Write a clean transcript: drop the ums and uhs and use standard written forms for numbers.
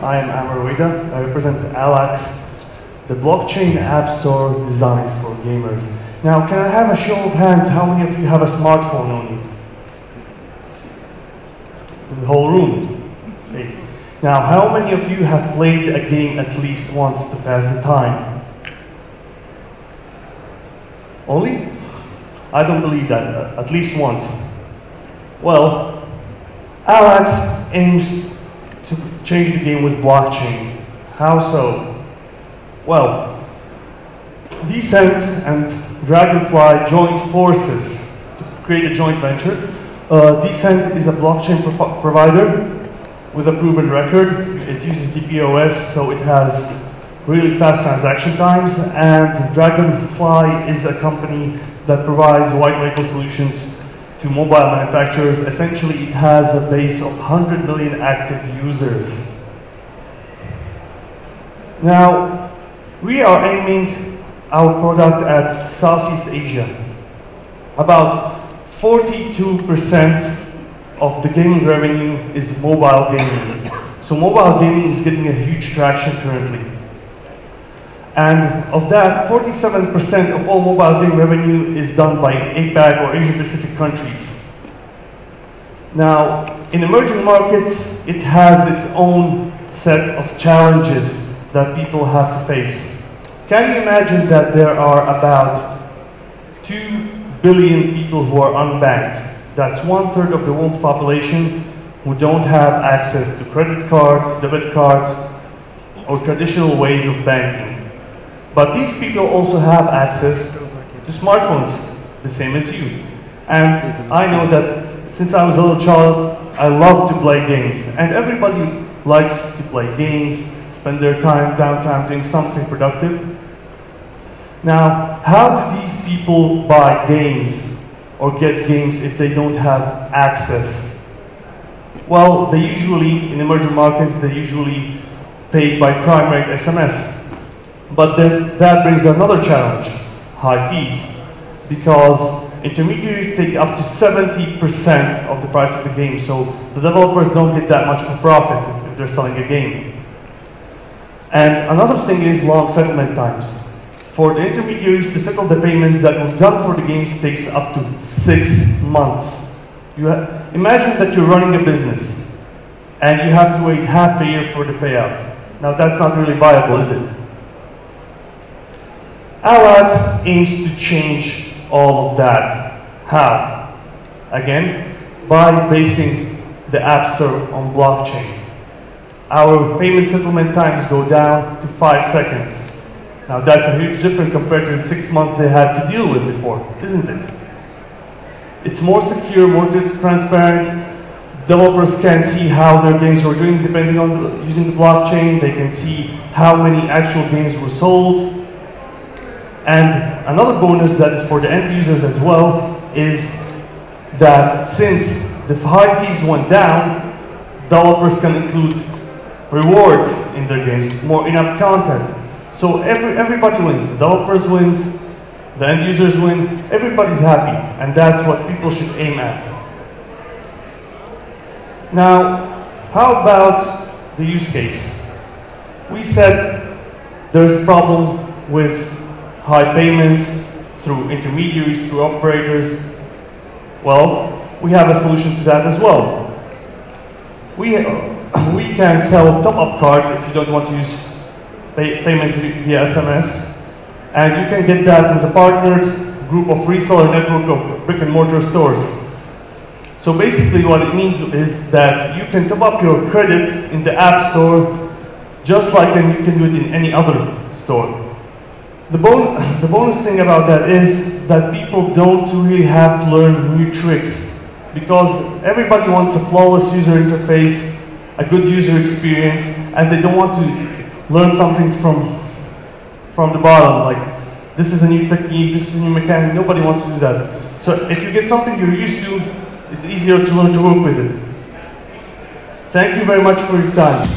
I am Amer Owaida. I represent ALAX, the blockchain app store designed for gamers. Now, can I have a show of hands? How many of you have a smartphone on you? In the whole room. Okay. Now, how many of you have played a game at least once to pass the time? Only? I don't believe that. At least once. Well, ALAX aims to change the game with blockchain. How so? Well, Decent and Dragonfly joined forces to create a joint venture. Decent is a blockchain provider with a proven record. It uses DPoS, so it has really fast transaction times. And Dragonfly is a company that provides white label solutions to mobile manufacturers. Essentially, it has a base of 100 million active users. Now, we are aiming our product at Southeast Asia. About 42% of the gaming revenue is mobile gaming. So mobile gaming is getting a huge traction currently. And of that, 47% of all mobile game revenue is done by APAC or Asia Pacific countries. Now, in emerging markets, it has its own set of challenges that people have to face. Can you imagine that there are about 2 billion people who are unbanked? That's 1/3 of the world's population who don't have access to credit cards, debit cards, or traditional ways of banking. But these people also have access to smartphones, the same as you. And I know that since I was a little child, I love to play games. And everybody likes to play games, spend their downtime doing something productive. Now, how do these people buy games or get games if they don't have access? Well, they usually, in emerging markets, they usually pay by prime rate SMS. But then that brings another challenge, high fees, because intermediaries take up to 70% of the price of the game, so the developers don't get that much of a profit if they're selling a game. And another thing is long settlement times. For the intermediaries to settle the payments that were done for the games takes up to 6 months. Imagine that you're running a business and you have to wait half a year for the payout. Now that's not really viable, is it? ALAX aims to change all of that. How? Again, by basing the App Store on blockchain. Our payment settlement times go down to 5 seconds. Now that's a huge difference compared to the 6 months they had to deal with before, isn't it? It's more secure, more transparent. Developers can see how their games were doing depending on using the blockchain. They can see how many actual games were sold. And another bonus that is for the end users as well is that since the high fees went down, developers can include rewards in their games, more in-app content. So everybody wins. The developers win, the end users win, everybody's happy, and that's what people should aim at. Now, how about the use case? We said there's a problem with high payments through intermediaries, through operators. Well, we have a solution to that as well. We can sell top-up cards if you don't want to use payments via SMS. And you can get that with a partnered group of reseller network of brick-and-mortar stores. So basically what it means is that you can top up your credit in the App Store just like you can do it in any other store. The bonus thing about that is that people don't really have to learn new tricks because everybody wants a flawless user interface, a good user experience, and they don't want to learn something from the bottom, like this is a new technique, this is a new mechanic. Nobody wants to do that. So if you get something you're used to, it's easier to learn to work with it. Thank you very much for your time.